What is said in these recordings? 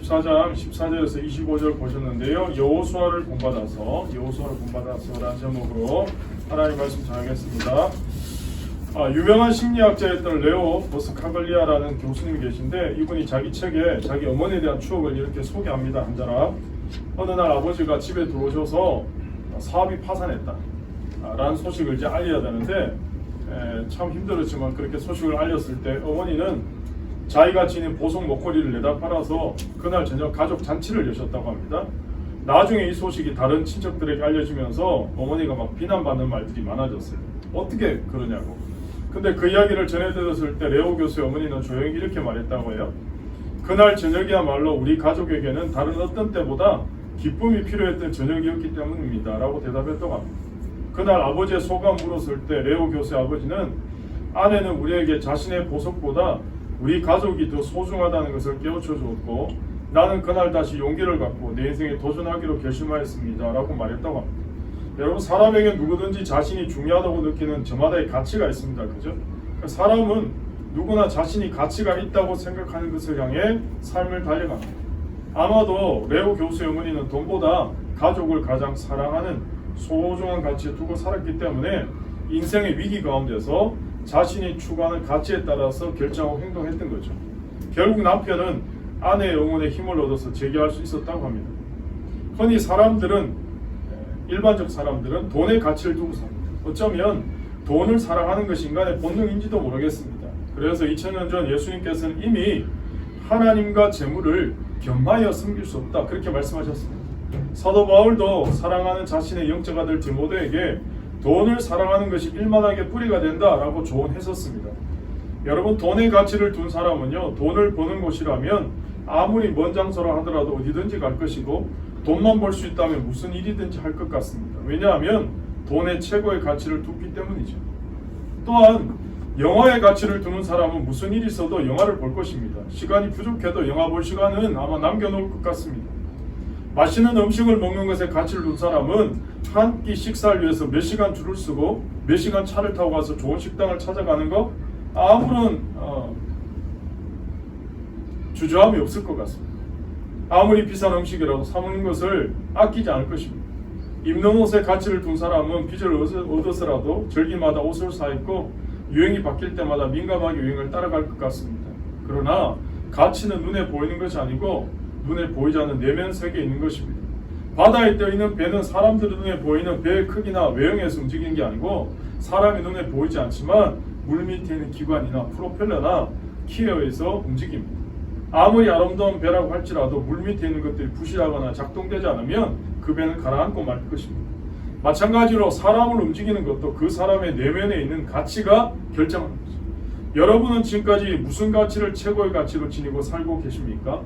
14장 14절에서 25절 보셨는데요. 여호수아를 본받아서 라는 제목으로 하나님 말씀 전하겠습니다. 유명한 심리학자였던 레오 버스카글리아라는 교수님이 계신데, 이분이 자기 책에 자기 어머니에 대한 추억을 이렇게 소개합니다. 한 자락. 어느 날 아버지가 집에 들어오셔서 사업이 파산했다 라는 소식을 이제 알려야 되는데, 참 힘들었지만 그렇게 소식을 알렸을 때 어머니는 자기가 지닌 보석 목걸이를 내다 팔아서 그날 저녁 가족 잔치를 여셨다고 합니다. 나중에 이 소식이 다른 친척들에게 알려지면서 어머니가 막 비난받는 말들이 많아졌어요. 어떻게 그러냐고. 근데 그 이야기를 전해 들었을 때 레오 교수의 어머니는 조용히 이렇게 말했다고 해요. 그날 저녁이야말로 우리 가족에게는 다른 어떤 때보다 기쁨이 필요했던 저녁이었기 때문입니다 라고 대답했다고 합니다. 그날 아버지의 소감 물었을 때 레오 교수의 아버지는, 아내는 우리에게 자신의 보석보다 우리 가족이 더 소중하다는 것을 깨우쳐 주었고, 나는 그날 다시 용기를 갖고 내 인생에 도전하기로 결심하였습니다 라고 말했다고 합니다. 여러분, 사람에게 누구든지 자신이 중요하다고 느끼는 저마다의 가치가 있습니다. 그죠? 사람은 누구나 자신이 가치가 있다고 생각하는 것을 향해 삶을 달려갑니다. 아마도 레오 교수의 어머니는 돈보다 가족을 가장 사랑하는 소중한 가치에 두고 살았기 때문에 인생의 위기 가운데서 자신이 추구하는 가치에 따라서 결정하고 행동했던 거죠. 결국 남편은 아내의 응원에 힘을 얻어서 재기할 수 있었다고 합니다. 흔히 일반적 사람들은 돈의 가치를 두고 삽니다. 어쩌면 돈을 사랑하는 것이 인간의 본능인지도 모르겠습니다. 그래서 2000년 전 예수님께서는 이미 하나님과 재물을 겸하여 섬길 수 없다 그렇게 말씀하셨습니다. 사도 바울도 사랑하는 자신의 영적 아들 디모데에게 돈을 사랑하는 것이 일만하게 뿌리가 된다라고 조언했었습니다. 여러분, 돈의 가치를 둔 사람은요, 돈을 버는 곳이라면 아무리 먼 장소라 하더라도 어디든지 갈 것이고, 돈만 벌 수 있다면 무슨 일이든지 할 것 같습니다. 왜냐하면 돈의 최고의 가치를 두기 때문이죠. 또한 영화의 가치를 두는 사람은 무슨 일이 있어도 영화를 볼 것입니다. 시간이 부족해도 영화 볼 시간은 아마 남겨놓을 것 같습니다. 맛있는 음식을 먹는 것에 가치를 둔 사람은 한 끼 식사를 위해서 몇 시간 줄을 서고 몇 시간 차를 타고 가서 좋은 식당을 찾아가는 거 아무런 주저함이 없을 것 같습니다. 아무리 비싼 음식이라도 사 먹는 것을 아끼지 않을 것입니다. 입는 옷에 가치를 둔 사람은 빚을 얻어서라도 절기마다 옷을 사 입고 유행이 바뀔 때마다 민감하게 유행을 따라갈 것 같습니다. 그러나 가치는 눈에 보이는 것이 아니고 눈에 보이지 않는 내면 세계에 있는 것입니다. 바다에 떠있는 배는 사람들 눈에 보이는 배의 크기나 외형에서 움직이는 게 아니고, 사람이 눈에 보이지 않지만 물 밑에 있는 기관이나 프로펠러나 기어에서 움직입니다. 아무리 아름다운 배라고 할지라도 물 밑에 있는 것들이 부실하거나 작동되지 않으면 그 배는 가라앉고 말 것입니다. 마찬가지로 사람을 움직이는 것도 그 사람의 내면에 있는 가치가 결정하는 것입니다. 여러분은 지금까지 무슨 가치를 최고의 가치로 지니고 살고 계십니까?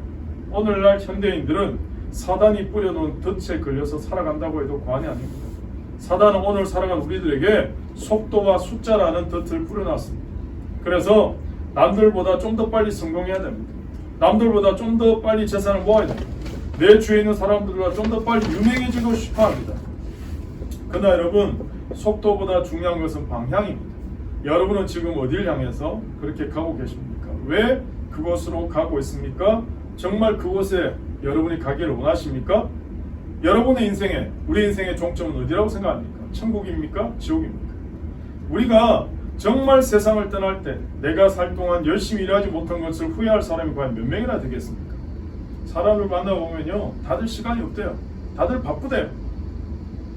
오늘날 현대인들은 사단이 뿌려놓은 덫에 걸려서 살아간다고 해도 과언이 아닙니다. 사단은 오늘 살아간 우리들에게 속도와 숫자라는 덫을 뿌려놨습니다. 그래서 남들보다 좀 더 빨리 성공해야 됩니다. 남들보다 좀 더 빨리 재산을 모아야 됩니다. 내 주위에 있는 사람들보다 좀 더 빨리 유명해지고 싶어 합니다. 그러나 여러분, 속도보다 중요한 것은 방향입니다. 여러분은 지금 어디를 향해서 그렇게 가고 계십니까? 왜 그곳으로 가고 있습니까? 정말 그곳에 여러분이 가기를 원하십니까? 여러분의 인생에, 우리 인생의 종점은 어디라고 생각합니까? 천국입니까? 지옥입니까? 우리가 정말 세상을 떠날 때 내가 살 동안 열심히 일하지 못한 것을 후회할 사람이 과연 몇 명이나 되겠습니까? 사람을 만나보면요, 다들 시간이 없대요. 다들 바쁘대요.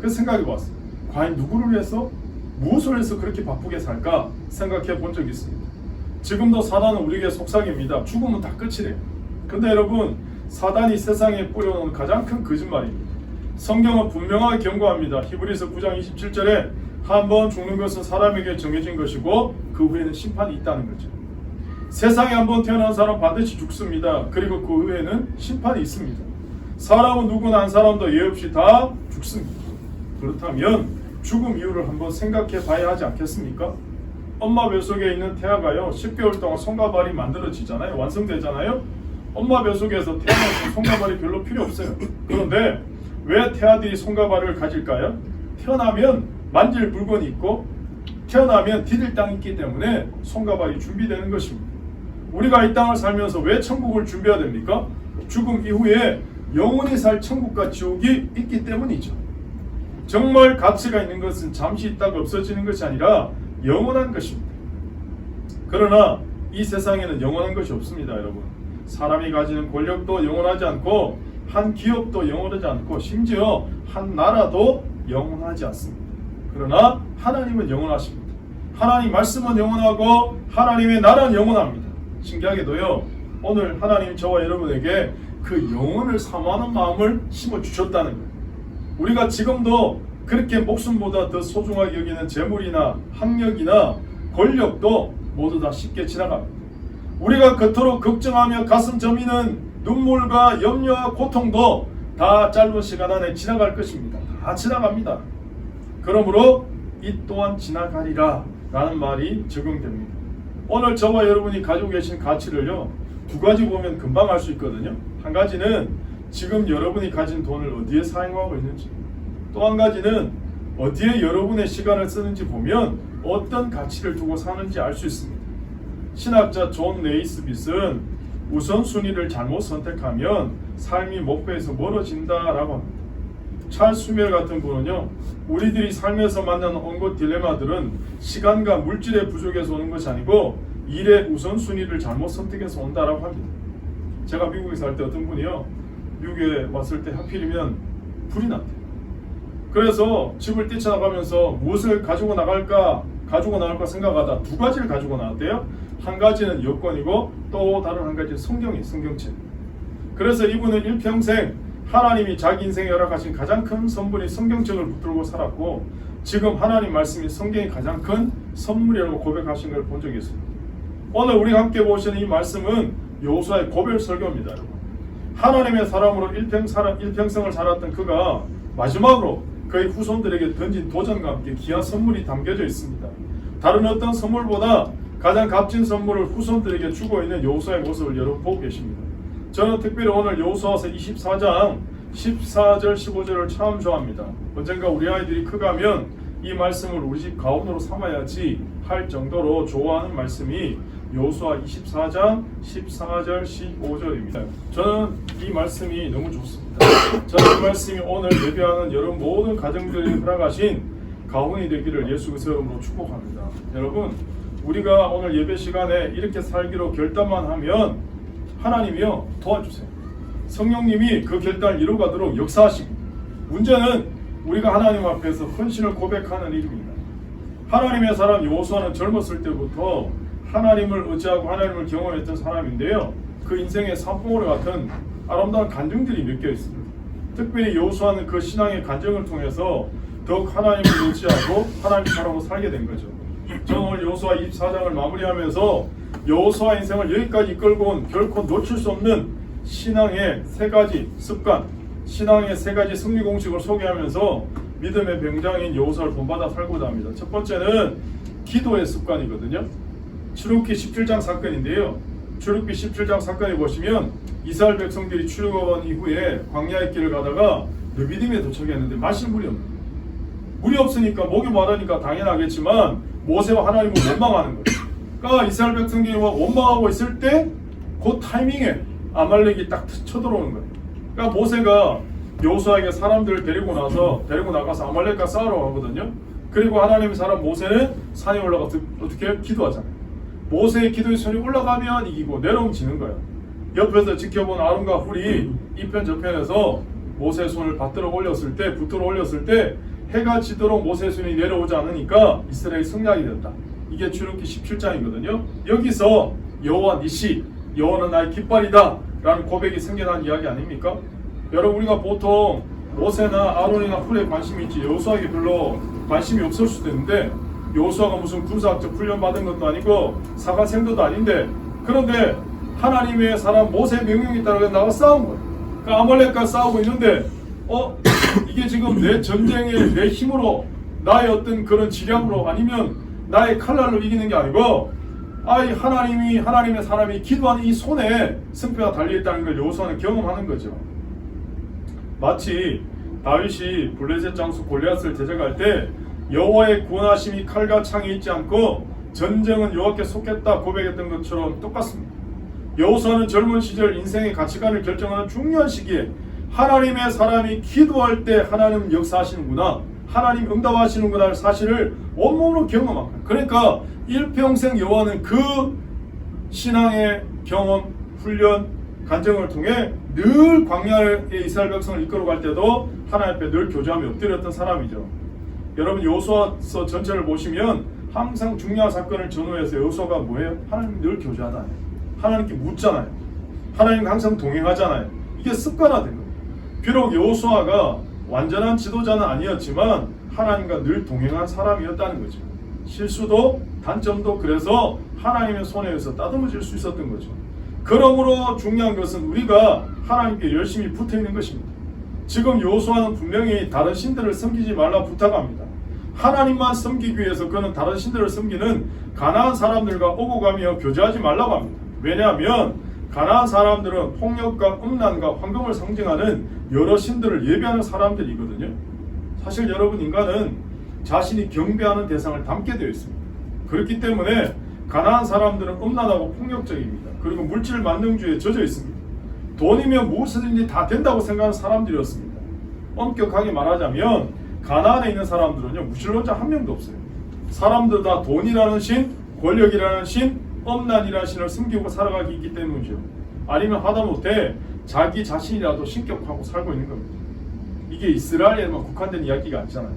그 생각해 봤어요. 과연 누구를 위해서, 무엇을 위해서 그렇게 바쁘게 살까 생각해 본 적이 있습니다. 지금도 사단은 우리에게 속삭입니다. 죽으면 다 끝이래요. 그런데 여러분, 사단이 세상에 뿌려놓은 가장 큰 거짓말입니다. 성경은 분명하게 경고합니다. 히브리서 9장 27절에 한 번 죽는 것은 사람에게 정해진 것이고 그 후에는 심판이 있다는 거죠. 세상에 한 번 태어난 사람 반드시 죽습니다. 그리고 그 후에는 심판이 있습니다. 사람은 누구나 한 사람도 예 없이 다 죽습니다. 그렇다면 죽음 이유를 한번 생각해 봐야 하지 않겠습니까? 엄마 뱃속에 있는 태아가요, 10개월 동안 손과 발이 만들어지잖아요. 완성되잖아요. 엄마 뱃속에서 태어나서 손과 발이 별로 필요 없어요. 그런데 왜 태아들이 손과 발을 가질까요? 태어나면 만질 물건이 있고 태어나면 디딜 땅이 있기 때문에 손과 발이 준비되는 것입니다. 우리가 이 땅을 살면서 왜 천국을 준비해야 됩니까? 죽음 이후에 영원히 살 천국과 지옥이 있기 때문이죠. 정말 가치가 있는 것은 잠시 있다가 없어지는 것이 아니라 영원한 것입니다. 그러나 이 세상에는 영원한 것이 없습니다, 여러분. 사람이 가지는 권력도 영원하지 않고 한 기업도 영원하지 않고 심지어 한 나라도 영원하지 않습니다. 그러나 하나님은 영원하십니다. 하나님 말씀은 영원하고 하나님의 나라는 영원합니다. 신기하게도요, 오늘 하나님 저와 여러분에게 그 영혼을 사모하는 마음을 심어주셨다는 거예요. 우리가 지금도 그렇게 목숨보다 더 소중하게 여기는 재물이나 학력이나 권력도 모두 다 쉽게 지나갑니다. 우리가 그토록 걱정하며 가슴 저미는 눈물과 염려와 고통도 다 짧은 시간 안에 지나갈 것입니다. 다 지나갑니다. 그러므로 이 또한 지나가리라 라는 말이 적용됩니다. 오늘 저와 여러분이 가지고 계신 가치를요, 두 가지 보면 금방 알 수 있거든요. 한 가지는 지금 여러분이 가진 돈을 어디에 사용하고 있는지, 또 한 가지는 어디에 여러분의 시간을 쓰는지 보면 어떤 가치를 두고 사는지 알 수 있습니다. 신학자 존 네이스빗은 우선순위를 잘못 선택하면 삶이 목표에서 멀어진다라고 합니다. 찰스 슈멜 같은 분은요, 우리들이 삶에서 만나는 온갖 딜레마들은 시간과 물질의 부족에서 오는 것이 아니고 일의 우선순위를 잘못 선택해서 온다라고 합니다. 제가 미국에 살 때 어떤 분이요, 미국에 왔을 때 하필이면 불이 났대요. 그래서 집을 뛰쳐나가면서 무엇을 가지고 나갈까 생각하다 두 가지를 가지고 나왔대요. 한 가지는 여권이고 또 다른 한 가지는 성경책. 그래서 이분은 일평생 하나님이 자기 인생에 허락하신 가장 큰 선물인 성경책을 붙들고 살았고, 지금 하나님 말씀이 성경이 가장 큰 선물이라고 고백하신 걸 본 적이 있습니다. 오늘 우리가 함께 보시는 이 말씀은 여호수아의 고별 설교입니다. 여러분. 하나님의 사람으로 일평생을 살았던 그가 마지막으로 그의 후손들에게 던진 도전과 함께 귀한 선물이 담겨져 있습니다. 다른 어떤 선물보다 가장 값진 선물을 후손들에게 주고 있는 여호수아의 모습을 여러분 보고 계십니다. 저는 특별히 오늘 여호수아서 24장 14절 15절을 참 좋아합니다. 언젠가 우리 아이들이 크가면 이 말씀을 우리 집 가훈으로 삼아야지 할 정도로 좋아하는 말씀이 여호수아 24장 14절 15절입니다. 저는 이 말씀이 너무 좋습니다. 저는 이 말씀이 오늘 예배하는 여러분 모든 가정들이 허락하신 가훈이 되기를 예수 그리스도의 이름으로 축복합니다. 여러분, 우리가 오늘 예배 시간에 이렇게 살기로 결단만 하면 하나님이요 도와주세요. 성령님이 그 결단을 이루가도록 역사하십니다. 문제는 우리가 하나님 앞에서 헌신을 고백하는 일입니다. 하나님의 사람 여호수아는 젊었을 때부터 하나님을 의지하고 하나님을 경험했던 사람인데요, 그 인생에 산봉우리 같은 아름다운 간증들이 몇 개 있습니다. 특별히 여호수아는 그 신앙의 간증을 통해서 더욱 하나님을 의지하고 하나님 사람으로 살게 된 거죠. 저는 오늘 여호수아 24장을 마무리하면서 여호수아 인생을 여기까지 이끌고 온 결코 놓칠 수 없는 신앙의 세 가지 습관, 신앙의 세 가지 승리 공식을 소개하면서 믿음의 병장인 여호수아를 본받아 살고자 합니다. 첫 번째는 기도의 습관이거든요. 출애굽기 17장 사건인데요. 출애굽기 17장 사건에 보시면 이스라엘 백성들이 출애굽한 이후에 광야의 길을 가다가 르비딤에 도착했는데 마실 물이 없는 거예요. 물이 없으니까 목이 마르니까 당연하겠지만 모세와 하나님을 원망하는 거예요. 그러니까 이스라엘 백성들이 원망하고 있을 때 그 타이밍에 아말렉이 딱 쳐들어오는 거예요. 그러니까 모세가 여호수아에게 사람들을 데리고 나가서 아말렉과 싸우러 가거든요. 그리고 하나님의 사람 모세는 산에 올라가서 어떻게 기도하잖아요. 모세의 기도의 손이 올라가면 이기고 내려오면 지는 거예요. 옆에서 지켜본 아론과 훌이 이편 저편에서 모세의 손을 붙들어 올렸을 때 해가 지도록 모세의 손이 내려오지 않으니까 이스라엘이 승리하게 됐다. 이게 출애굽기 17장이거든요. 여기서 여호와 니시, 여호와는 나의 깃발이다 라는 고백이 생겨난 이야기 아닙니까? 여러분, 우리가 보통 모세나 아론이나 훌에 관심이 있지 여호수아에게 별로 관심이 없을 수도 있는데, 여호수아가 무슨 군사학적 훈련 받은 것도 아니고 사관생도도 아닌데, 그런데 하나님의 사람 모세의 명령이 따라 나가 싸운 거예요. 그러니까 아말렉과 싸우고 있는데 이게 지금 내 전쟁에 내 힘으로, 나의 어떤 그런 지략으로, 아니면 나의 칼날로 이기는 게 아니고 하나님의 사람이 기도하는 이 손에 승패가 달려있다는 걸 여호수아는 경험하는 거죠. 마치 다윗이 블레셋 장수 골리앗을 대적할 때 여호와의 구원하심이 칼과 창이 있지 않고 전쟁은 여호와께 속했다 고백했던 것처럼 똑같습니다. 여호수아는 젊은 시절 인생의 가치관을 결정하는 중요한 시기에 하나님의 사람이 기도할 때 하나님 역사하시는구나, 하나님 응답하시는구나 할 사실을 온몸으로 경험한 거예요. 그러니까 일평생 여호와는 그 신앙의 경험, 훈련, 간증을 통해 늘 광야의 이스라엘 백성을 이끌어갈 때도 하나님 앞에 늘 교제하며 엎드렸던 사람이죠. 여러분 여호수아서 전체를 보시면 항상 중요한 사건을 전후해서 여호수아가 뭐예요? 하나님 늘 교제하잖아요. 하나님께 묻잖아요. 하나님과 항상 동행하잖아요. 이게 습관화된 거예요. 비록 여호수아가 완전한 지도자는 아니었지만 하나님과 늘 동행한 사람이었다는 거죠. 실수도 단점도 그래서 하나님의 손에 의해서 따듬어질 수 있었던 거죠. 그러므로 중요한 것은 우리가 하나님께 열심히 붙어있는 것입니다. 지금 여호수아는 분명히 다른 신들을 섬기지 말라 부탁합니다. 하나님만 섬기기 위해서 그는 다른 신들을 섬기는 가나안 사람들과 오고 가며 교제하지 말라고 합니다. 왜냐하면 가나안 사람들은 폭력과 음란과 황금을 상징하는 여러 신들을 예배하는 사람들이거든요. 사실 여러분 인간은 자신이 경배하는 대상을 담게 되어 있습니다. 그렇기 때문에 가나안 사람들은 음란하고 폭력적입니다. 그리고 물질 만능주의에 젖어 있습니다. 돈이면 무엇이든지 다 된다고 생각하는 사람들이었습니다. 엄격하게 말하자면 가나안에 있는 사람들은요 무신론자 한 명도 없어요. 사람들 다 돈이라는 신, 권력이라는 신, 음란이라는 신을 숨기고 살아가기 있기 때문이죠. 아니면 하다못해 자기 자신이라도 신격하고 살고 있는 겁니다. 이게 이스라엘에만 국한된 이야기가 아니잖아요.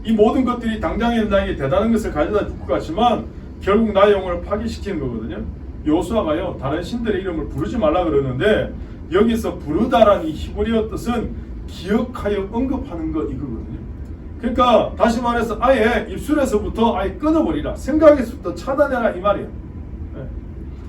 이 모든 것들이 당장에는 나에게 대단한 것을 가져다 줄 것 같지만 결국 나의 영혼을 파괴시키는 거거든요. 여호수아가요 다른 신들의 이름을 부르지 말라 그러는데 여기서 부르다라는 이 히브리어 뜻은 기억하여 언급하는 것 이거거든요. 그러니까 다시 말해서 아예 입술에서부터 아예 끊어버리라, 생각에서부터 차단해라 이 말이에요. 네.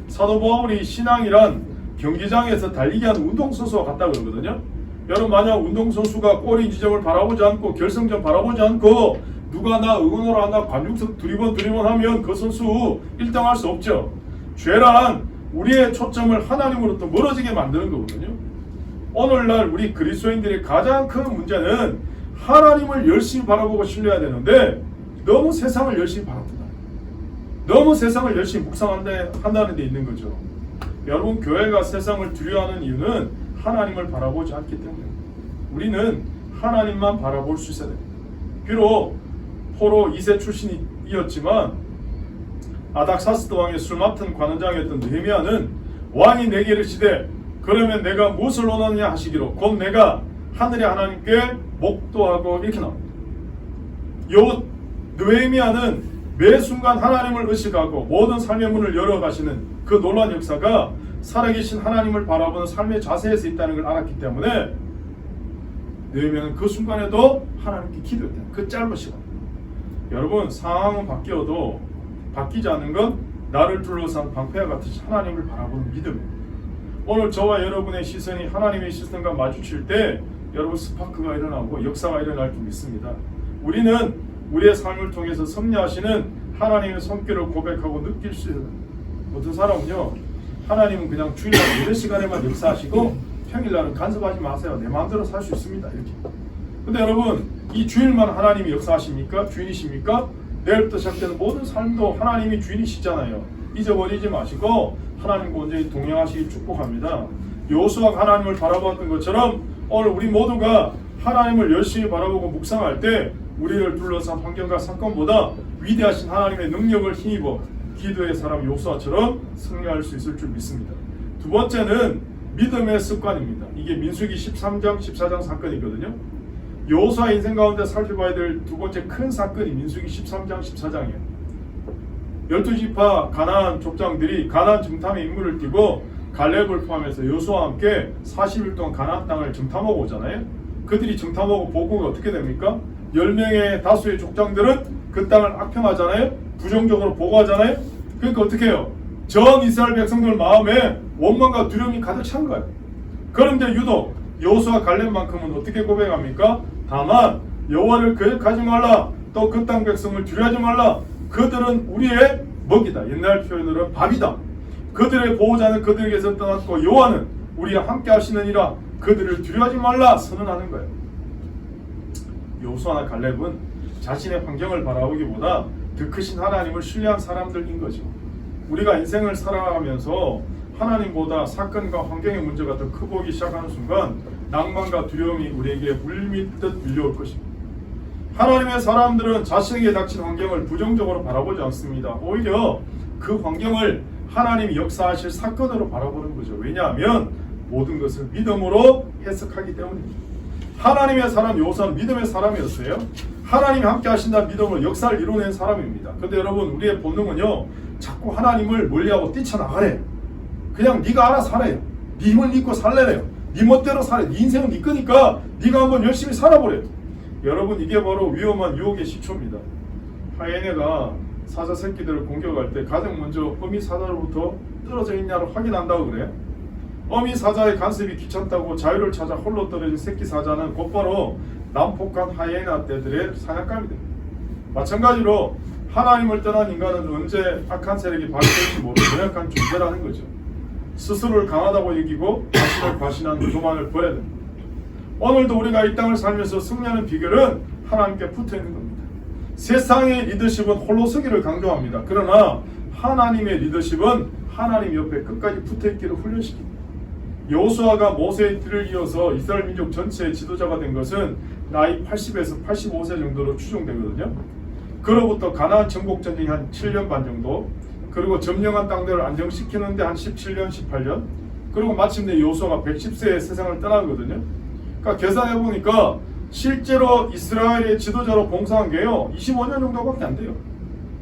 사도 바울이 신앙이란 경기장에서 달리기 하는 운동선수와 같다 그러거든요. 여러분 만약 운동선수가 꼬리 지점을 바라보지 않고 결승점 바라보지 않고 누가 나 응원하러 한다 관중석 두리번 하면 그 선수 1등 할 수 없죠. 죄란 우리의 초점을 하나님으로부터 멀어지게 만드는 거거든요. 오늘날 우리 그리스도인들의 가장 큰 문제는 하나님을 열심히 바라보고 신뢰해야 되는데 너무 세상을 열심히 바라본다. 너무 세상을 열심히 묵상한다는 데 있는 거죠. 여러분 교회가 세상을 두려워하는 이유는 하나님을 바라보지 않기 때문에 우리는 하나님만 바라볼 수 있어야 됩니다. 비록 포로 2세 출신이었지만 아닥사스드 왕의 술 맡은 관원장이었던 느헤미야는 왕이 내게 이르시되 그러면 내가 무엇을 원하느냐 하시기로 곧 내가 하늘의 하나님께 목도하고 이렇게 나옵니다. 요 느헤미야는 매 순간 하나님을 의식하고 모든 삶의 문을 열어가시는 그 놀라운 역사가 살아계신 하나님을 바라보는 삶의 자세에서 있다는 걸 알았기 때문에 느헤미야는 그 순간에도 하나님께 기도했다. 그 짧은 시간. 여러분 상황은 바뀌어도 바뀌지 않는 건 나를 둘러싼 방패와 같이 하나님을 바라보는 믿음입니다. 오늘 저와 여러분의 시선이 하나님의 시선과 마주칠 때 여러분 스파크가 일어나고 역사가 일어날 줄 믿습니다. 우리는 우리의 삶을 통해서 섭리하시는 하나님의 손길을 고백하고 느낄 수 있어요. 어떤 사람은요 하나님은 그냥 주일날 예배 시간에만 역사하시고 평일날은 간섭하지 마세요. 내 마음대로 살 수 있습니다. 이렇게. 근데 여러분 이 주일만 하나님이 역사하십니까? 주인이십니까? 내일부터 시작되는 모든 삶도 하나님이 주인이시잖아요. 잊어버리지 마시고 하나님과 온전히 동행하시길 축복합니다. 여호수아가 하나님을 바라보았던 것처럼 오늘 우리 모두가 하나님을 열심히 바라보고 묵상할 때 우리를 둘러싼 환경과 사건보다 위대하신 하나님의 능력을 힘입어 기도의 사람 여호수아처럼 승리할 수 있을 줄 믿습니다. 두 번째는 믿음의 습관입니다. 이게 민수기 13장 14장 사건이거든요. 여호수아 인생 가운데 살펴봐야 될 두 번째 큰 사건이 민수기 13장 14장이에요. 12지파 가나안 족장들이 가나안 정탐의 임무를 띠고 갈렙을 포함해서 여호수아와 함께 40일 동안 가나안 땅을 정탐하고 오잖아요. 그들이 정탐하고 보고가 어떻게 됩니까? 10명의 다수의 족장들은 그 땅을 악평하잖아요. 부정적으로 보고하잖아요. 그러니까 어떻게 해요? 전 이스라엘 백성들 마음에 원망과 두려움이 가득 찬 거예요. 그런데 유독 여호수아 갈렙만큼은 어떻게 고백합니까? 다만 여호와를 거역하지 말라. 또 그 땅 백성을 두려워하지 말라. 그들은 우리의 먹이다. 옛날 표현으로 밥이다. 그들의 보호자는 그들에게서 떠났고 여호와는 우리와 함께 하시느니라. 그들을 두려워하지 말라 선언하는 거예요. 여호수아나 갈렙은 자신의 환경을 바라보기보다 더 크신 하나님을 신뢰한 사람들인 거죠. 우리가 인생을 살아가면서 하나님보다 사건과 환경의 문제가 더 커 보이기 시작하는 순간 낭만과 두려움이 우리에게 물밀듯 밀려올 것입니다. 하나님의 사람들은 자신에게 닥친 환경을 부정적으로 바라보지 않습니다. 오히려 그 환경을 하나님이 역사하실 사건으로 바라보는 거죠. 왜냐하면 모든 것을 믿음으로 해석하기 때문입니다. 하나님의 사람 요사는 믿음의 사람이었어요. 하나님이 함께 하신다는 믿음으로 역사를 이뤄낸 사람입니다. 근데 여러분, 우리의 본능은요, 자꾸 하나님을 멀리하고 뛰쳐나가래. 그냥 네가 알아서 하래요. 네 힘을 믿고 살래래요. 네 멋대로 살래. 네 인생은 네 거니까 네가 한번 열심히 살아보래요. 여러분, 이게 바로 위험한 유혹의 시초입니다. 하이에나가 사자 새끼들을 공격할 때 가장 먼저 어미 사자로부터 떨어져 있냐를 확인한다고 그래요. 어미 사자의 간섭이 귀찮다고 자유를 찾아 홀로 떨어진 새끼 사자는 곧바로 난폭한 하이에나 떼들의 사냥감이 됩니다. 마찬가지로 하나님을 떠난 인간은 언제 악한 세력이 발휘될지 모르는 연약한 존재라는 거죠. 스스로를 강하다고 여기고 자신을 과신하는 교만을 버려야 됩니다. 오늘도 우리가 이 땅을 살면서 승리하는 비결은 하나님께 붙어있는 겁니다. 세상의 리더십은 홀로 서기를 강조합니다. 그러나 하나님의 리더십은 하나님 옆에 끝까지 붙어있기를 훈련시킵니다. 여호수아가 모세의 뒤를 이어서 이스라엘 민족 전체의 지도자가 된 것은 나이 80에서 85세 정도로 추정되거든요. 그로부터 가나안 정복 전쟁이 한 7년 반 정도, 그리고 점령한 땅들을 안정시키는데 한 17년, 18년, 그리고 마침내 여호수아가 110세에 세상을 떠나거든요. 그러니까 계산해 보니까 실제로 이스라엘의 지도자로 봉사한 게요 25년 정도밖에 안 돼요.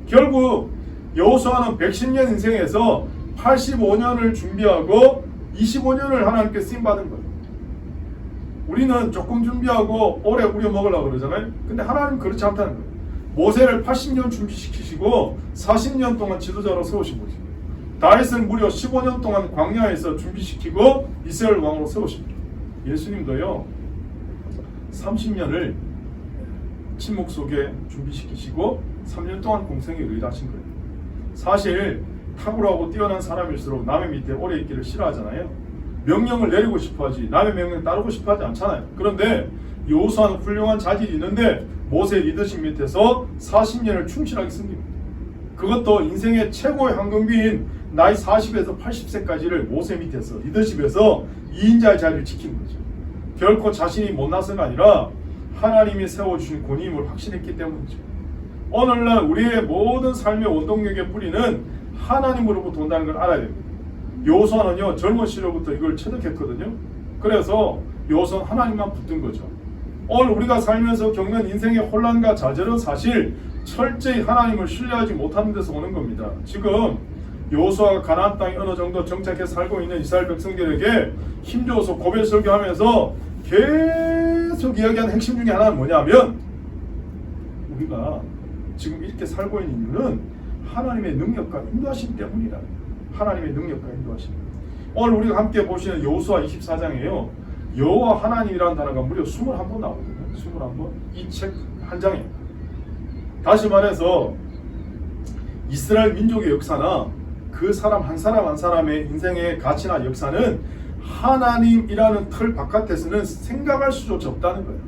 결국 여호수아는 110년 인생에서 85년을 준비하고 25년을 하나님께 쓰임 받은 거예요. 우리는 조금 준비하고 오래 우려 먹으려고 그러잖아요. 근데 하나님은 그렇지 않다는 거예요. 모세를 80년 준비시키시고 40년 동안 지도자로 세우신 거죠. 다윗은 무려 15년 동안 광야에서 준비시키고 이스라엘 왕으로 세우십니다. 예수님도요 30년을 침묵 속에 준비시키시고 3년 동안 공생에 의하신 거예요. 사실 탁월하고 뛰어난 사람일수록 남의 밑에 오래 있기를 싫어하잖아요. 명령을 내리고 싶어하지 남의 명령 따르고 싶어하지 않잖아요. 그런데 여호수아는 훌륭한 자질이 있는데 모세 리더십 밑에서 40년을 충실하게 섬깁니다. 그것도 인생의 최고의 황금기인 나이 40에서 80세까지를 모세 밑에서 리더십에서 2인자의 자리를 지킨 거죠. 결코 자신이 못나서가 아니라 하나님이 세워주신 권위임을 확신했기 때문이죠. 오늘날 우리의 모든 삶의 원동력의 뿌리는 하나님으로부터 온다는 걸 알아야 됩니다. 여호수아는요 젊은 시절부터 이걸 체득했거든요. 그래서 여호수아는 하나님만 붙든 거죠. 오늘 우리가 살면서 겪는 인생의 혼란과 좌절은 사실 철저히 하나님을 신뢰하지 못하는 데서 오는 겁니다. 지금 여호수아가 가나안 땅에 어느 정도 정착해 살고 있는 이스라엘 백성들에게 힘줘서 고별 설교하면서 계속 이야기하는 핵심 중에 하나는 뭐냐면 우리가 지금 이렇게 살고 있는 이유는 하나님의 능력과 인도하심 때문이다. 하나님의 능력과 인도하심. 오늘 우리가 함께 보시는 여호수아 24장이에요. 여호와 하나님이라는 단어가 무려 21번 나오거든요. 21번. 이 책 한 장에. 다시 말해서 이스라엘 민족의 역사나 그 사람 한 사람 한 사람의 인생의 가치나 역사는 하나님이라는 틀 바깥에서는 생각할 수조차 없다는 거예요.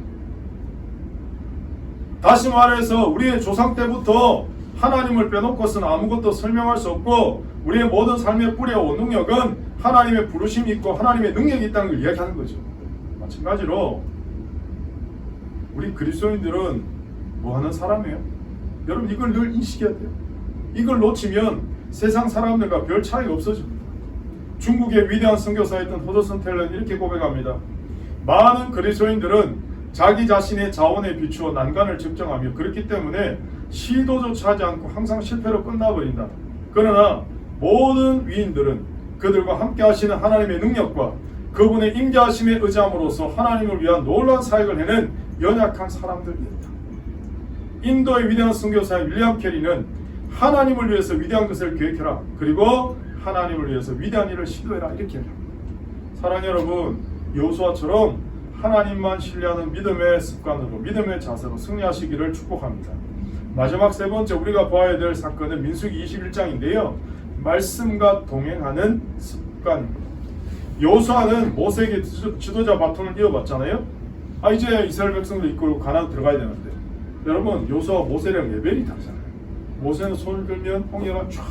다시 말해서 우리의 조상 때부터 하나님을 빼놓고서는 아무것도 설명할 수 없고 우리의 모든 삶의 뿌리와 원동력은 하나님의 부르심이 있고 하나님의 능력이 있다는 걸 이야기하는 거죠. 마찬가지로 우리 그리스도인들은 뭐 하는 사람이에요? 여러분 이걸 늘 인식해야 돼요. 이걸 놓치면 세상 사람들과 별 차이가 없어집니다. 중국의 위대한 선교사였던 허드슨 텔러는 이렇게 고백합니다. 많은 그리스도인들은 자기 자신의 자원에 비추어 난관을 측정하며 그렇기 때문에 시도조차 하지 않고 항상 실패로 끝나버린다. 그러나 모든 위인들은 그들과 함께 하시는 하나님의 능력과 그분의 임재하심에 의지함으로써 하나님을 위한 놀라운 사역을 해낸 연약한 사람들이었다. 인도의 위대한 선교사 윌리엄 캐리는 하나님을 위해서 위대한 것을 계획해라. 그리고 하나님을 위해서 위대한 일을 시도해라. 이렇게 합니다. 사랑하는 여러분, 여호수아처럼 하나님만 신뢰하는 믿음의 습관으로 믿음의 자세로 승리하시기를 축복합니다. 마지막 세 번째 우리가 봐야 될 사건은 민수기 21장인데요. 말씀과 동행하는 습관입니다. 여호수아는 모세에게 지도자 바톤을 이어받잖아요. 이제 이스라엘 백성들 이끌고 가나안 들어가야 되는데 여러분 여호수아와 모세랑 레벨이 다르잖아요. 모세는 손을 들면 홍해가 쫙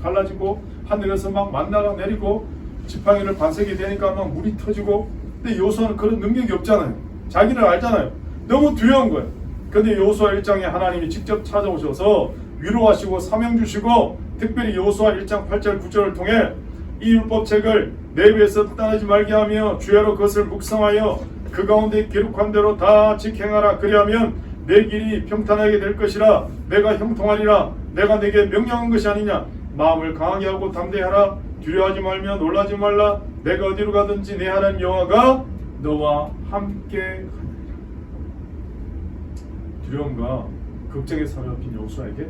갈라지고 하늘에서 막 만나가 내리고 지팡이를 반세게 되니까 막 물이 터지고. 근데 여호수아는 그런 능력이 없잖아요. 자기를 알잖아요. 너무 두려운 거예요. 근데 여호수아 1장에 하나님이 직접 찾아오셔서 위로하시고 사명 주시고, 특별히 여호수아 1장 8절 9절을 통해 이 율법책을 내 입에서 떠나지 말게 하며 주야로 그것을 묵상하여 그 가운데 기록한 대로 다 지행하라. 그리하면 내 길이 평탄하게 될 것이라. 내가 형통하리라. 내가 내게 명령한 것이 아니냐. 마음을 강하게 하고 담대하라. 두려워하지 말며 놀라지 말라. 내가 어디로 가든지 내 하나님 여호와가 너와 함께 하리라. 두려움과 걱정에 사로잡힌 여호수아에게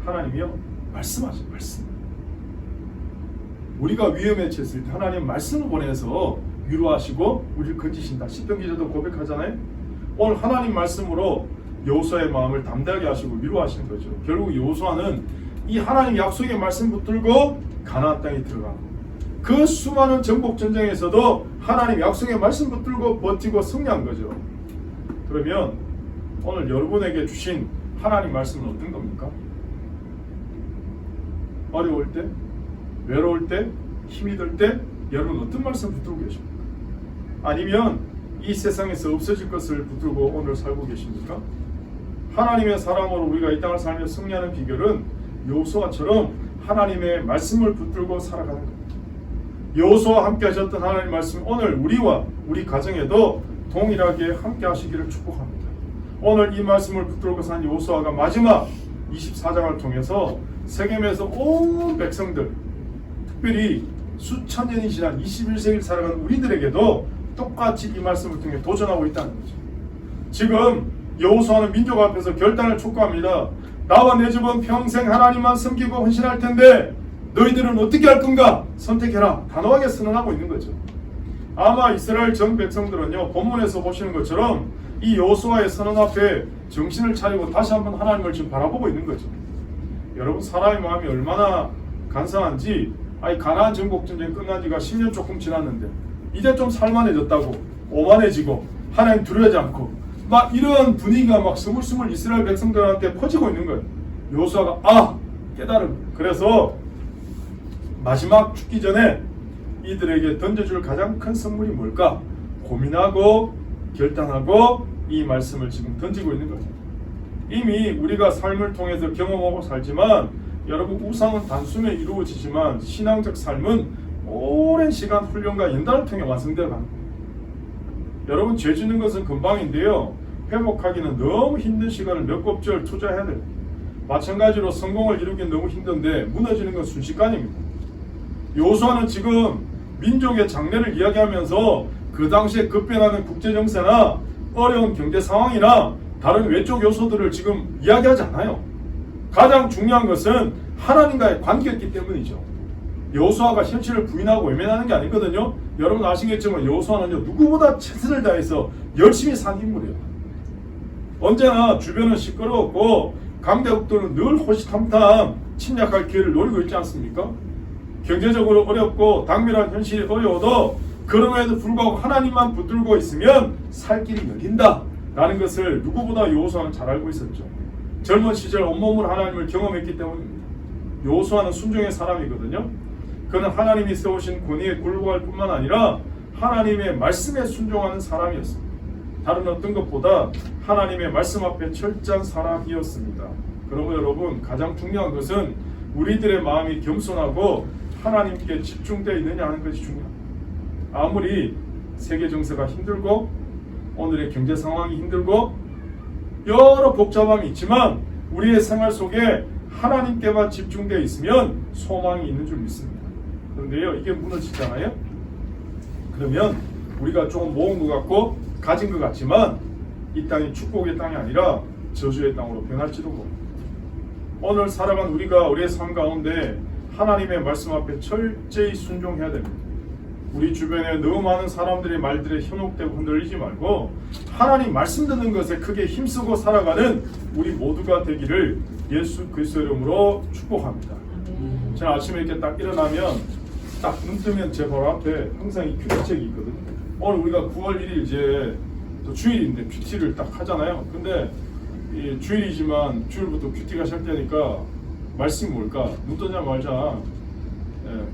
하나님이요 말씀하신 말씀. 우리가 위험에 처했을 때 하나님 말씀을 보내서 위로하시고 우리를 건지신다. 시편 기자도 고백하잖아요. 오늘 하나님 말씀으로 여호수아의 마음을 담대하게 하시고 위로하시는 거죠. 결국 여호수아는 이 하나님 약속의 말씀 붙들고 가나안 땅에 들어가고, 그 수많은 정복 전쟁에서도 하나님 약속의 말씀 붙들고 버티고 승리한 거죠. 그러면 오늘 여러분에게 주신 하나님 말씀은 어떤 겁니까? 어려울 때, 외로울 때, 힘이 들 때 여러분 어떤 말씀 붙들고 계십니까? 아니면 이 세상에서 없어질 것을 붙들고 오늘 살고 계십니까? 하나님의 사람으로 우리가 이 땅을 살며 승리하는 비결은 여호수아처럼 하나님의 말씀을 붙들고 살아가는 겁니다. 여호수아와 함께 하셨던 하나님의 말씀, 오늘 우리와 우리 가정에도 동일하게 함께 하시기를 축복합니다. 오늘 이 말씀을 붙들고 산 여호수아가 마지막 24장을 통해서 세겜에서 온 백성들, 특별히 수천 년이 지난 21세기를 살아가는 우리들에게도 똑같이 이 말씀을 통해 도전하고 있다는 거죠. 지금 여호수아는 민족 앞에서 결단을 촉구합니다. 나와 내 집은 평생 하나님만 섬기고 헌신할 텐데 너희들은 어떻게 할 건가? 선택해라. 단호하게 선언하고 있는 거죠. 아마 이스라엘 전 백성들은요, 본문에서 보시는 것처럼 이 여호수아의 선언 앞에 정신을 차리고 다시 한번 하나님을 지금 바라보고 있는 거죠. 여러분, 사람의 마음이 얼마나 간사한지, 가나안 정복 전쟁 끝난 지가 10년 조금 지났는데 이제 좀 살만해졌다고 오만해지고 하나님 두려워하지 않고 막 이런 분위기가 막 스물스물 이스라엘 백성들한테 퍼지고 있는 거예요. 여호수아가 깨달은. 그래서 마지막 죽기 전에 이들에게 던져줄 가장 큰 선물이 뭘까 고민하고 결단하고 이 말씀을 지금 던지고 있는 거죠. 이미 우리가 삶을 통해서 경험하고 살지만, 여러분, 우상은 단숨에 이루어지지만 신앙적 삶은 오랜 시간 훈련과 연단을 통해 완성되어 가는 거예요. 여러분, 죄 짓는 것은 금방인데요, 회복하기는 너무 힘든 시간을 몇 곱절 투자해야 돼요. 마찬가지로 성공을 이루기는 너무 힘든데 무너지는 건 순식간입니다. 여호수아는 지금 민족의 장래를 이야기하면서 그 당시에 급변하는 국제정세나 어려운 경제 상황이나 다른 외적 요소들을 지금 이야기하지 않아요. 가장 중요한 것은 하나님과의 관계였기 때문이죠. 여호수아가 현실을 부인하고 외면하는 게 아니거든요. 여러분 아시겠지만 여호수아는요, 누구보다 최선을 다해서 열심히 산 인물이에요. 언제나 주변은 시끄러웠고 강대국들은 늘 호시탐탐 침략할 기회를 노리고 있지 않습니까? 경제적으로 어렵고 당면한 현실이 어려워도 그럼에도 불구하고 하나님만 붙들고 있으면 살 길이 열린다 라는 것을 누구보다 여호수아는 잘 알고 있었죠. 젊은 시절 온몸으로 하나님을 경험했기 때문입니다. 여호수아는 순종의 사람이거든요. 그는 하나님이 세우신 권위에 굴복할 뿐만 아니라 하나님의 말씀에 순종하는 사람이었습니다. 다른 어떤 것보다 하나님의 말씀 앞에 철저한 사람이었습니다. 그러므로 여러분, 가장 중요한 것은 우리들의 마음이 겸손하고 하나님께 집중되어 있느냐 하는 것이 중요합니다. 아무리 세계 정세가 힘들고 오늘의 경제 상황이 힘들고 여러 복잡함이 있지만 우리의 생활 속에 하나님께만 집중되어 있으면 소망이 있는 줄 믿습니다. 그런데요, 이게 무너지잖아요. 그러면 우리가 조금 모은 것 같고 가진 것 같지만 이 땅이 축복의 땅이 아니라 저주의 땅으로 변할지도 모릅니다. 오늘 살아간 우리의 삶 가운데 하나님의 말씀 앞에 철저히 순종해야 됩니다. 우리 주변에 너무 많은 사람들의 말들에 현혹되고 흔들리지 말고 하나님 말씀 듣는 것에 크게 힘쓰고 살아가는 우리 모두가 되기를 예수 그리스도의 이름으로 축복합니다. 저는 아침에 이렇게 딱 일어나면 딱 눈 뜨면 제 바로 앞에 항상 이 큐티책이 있거든요. 오늘 우리가 9월 1일 이제 또 주일인데 큐티를 딱 하잖아요. 근데 주일이지만 주일부터 큐티가 시작되니까 말씀이 뭘까? 눈 뜨자마자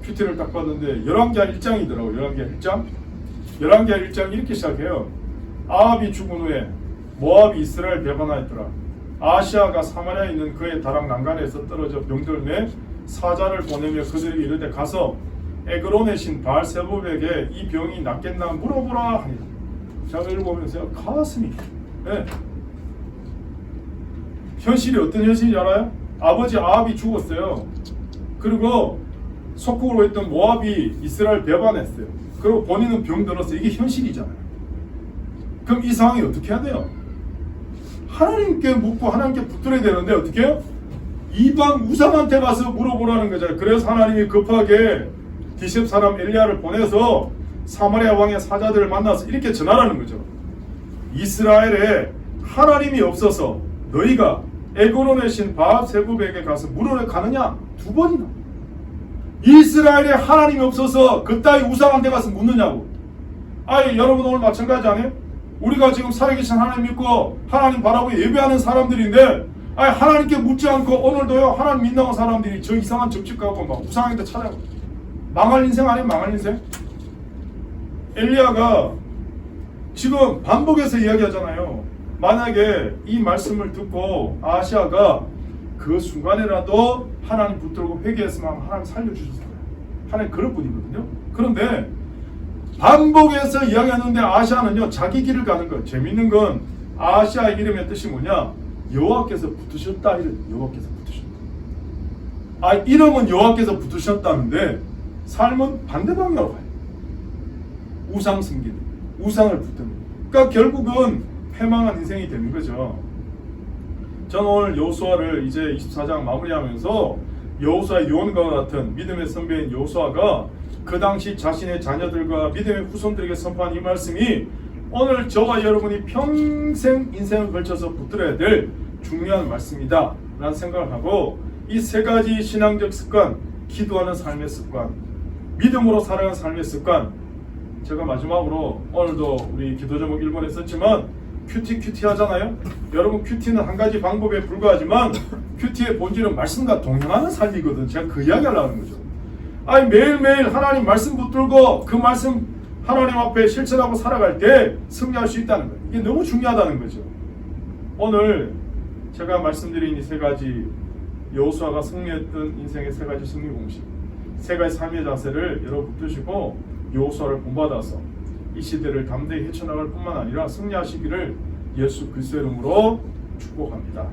큐티를 딱 봤는데 열왕기하 1장이더라고요. 열왕기하 1장. 열왕기하 1장 이렇게 시작해요. 아합이 죽은 후에 모압이 이스라엘 배반하였더라. 아시아가 사마리아에 있는 그의 다락 난간에서 떨어져 병들매 사자를 보내며 그들에게 이르되 가서 에그론의 신 바알세불에게 이 병이 낫겠나 물어보라 하니. 제가 이걸 보면서 가슴이 현실이 어떤 현실인지 알아요? 아버지 아합이 죽었어요. 그리고 속국으로 있던 모압이 이스라엘 배반했어요. 그리고 본인은 병들었어요. 이게 현실이잖아요. 그럼 이 상황이 어떻게 해야 돼요? 하나님께 묻고 하나님께 붙들어야 되는데 어떻게 해요? 이방 우상한테 가서 물어보라는 거잖아요. 그래서 하나님이 급하게 디셉 사람 엘리야를 보내서 사마리아 왕의 사자들을 만나서 이렇게 전하라는 거죠. 이스라엘에 하나님이 없어서 너희가 에그론의 신 바알세불에게 가서 물으러 가느냐? 2번이나. 이스라엘에 하나님이 없어서 그따위 우상한테 가서 묻느냐고. 아니 여러분 오늘 마찬가지 아니에요? 우리가 지금 살아계신 하나님 믿고 하나님 바라보고 예배하는 사람들인데 아니 하나님께 묻지 않고 오늘도요 하나님 믿는 사람들이 저 이상한 접집 갖고 막 우상한테 찾아가. 망할 인생 아니에요? 망할 인생? 엘리야가 지금 반복해서 이야기하잖아요. 만약에 이 말씀을 듣고 아시아가 그 순간에라도 하나님 붙들고 회개했으면 하나님 살려주셨을 거예요. 하나님 그럴 분이거든요. 그런데 반복해서 이야기하는데 아시아는요 자기 길을 가는 거예요. 재밌는 건 아시아의 이름의 뜻이 뭐냐? 여호와께서 붙으셨다. 여호와께서 붙으셨다. 아 이름은 여호와께서 붙으셨다는데 삶은 반대 방향으로 가요. 우상 승기, 우상을 붙드는. 그러니까 결국은 패망한 인생이 되는 거죠. 저는 오늘 여호수아를 이제 24장 마무리하면서 여호수아의 유언과 같은 믿음의 선배인 여호수아가 그 당시 자신의 자녀들과 믿음의 후손들에게 선포한 이 말씀이 오늘 저와 여러분이 평생 인생을 걸쳐서 붙들어야 될 중요한 말씀이다 라는 생각을 하고 이 3가지 신앙적 습관, 기도하는 삶의 습관, 믿음으로 살아가는 삶의 습관, 제가 마지막으로 오늘도 우리 기도 제목 1번에 썼지만 큐티 하잖아요. 여러분 큐티는 한 가지 방법에 불과하지만 큐티의 본질은 말씀과 동행하는 삶이거든. 제가 그 이야기 하려는 거죠. 아니 매일매일 하나님 말씀 붙들고 그 말씀 하나님 앞에 실천하고 살아갈 때 승리할 수 있다는 거예요. 이게 너무 중요하다는 거죠. 오늘 제가 말씀드린 이 3가지 여호수아가 승리했던 인생의 3가지 승리 공식, 3가지 삶의 자세를 여러분 붙드시고 여호수아를 본받아서 이 시대를 담대히 헤쳐나갈 뿐만 아니라 승리하시기를 예수 그리스도의 이름으로 축복합니다.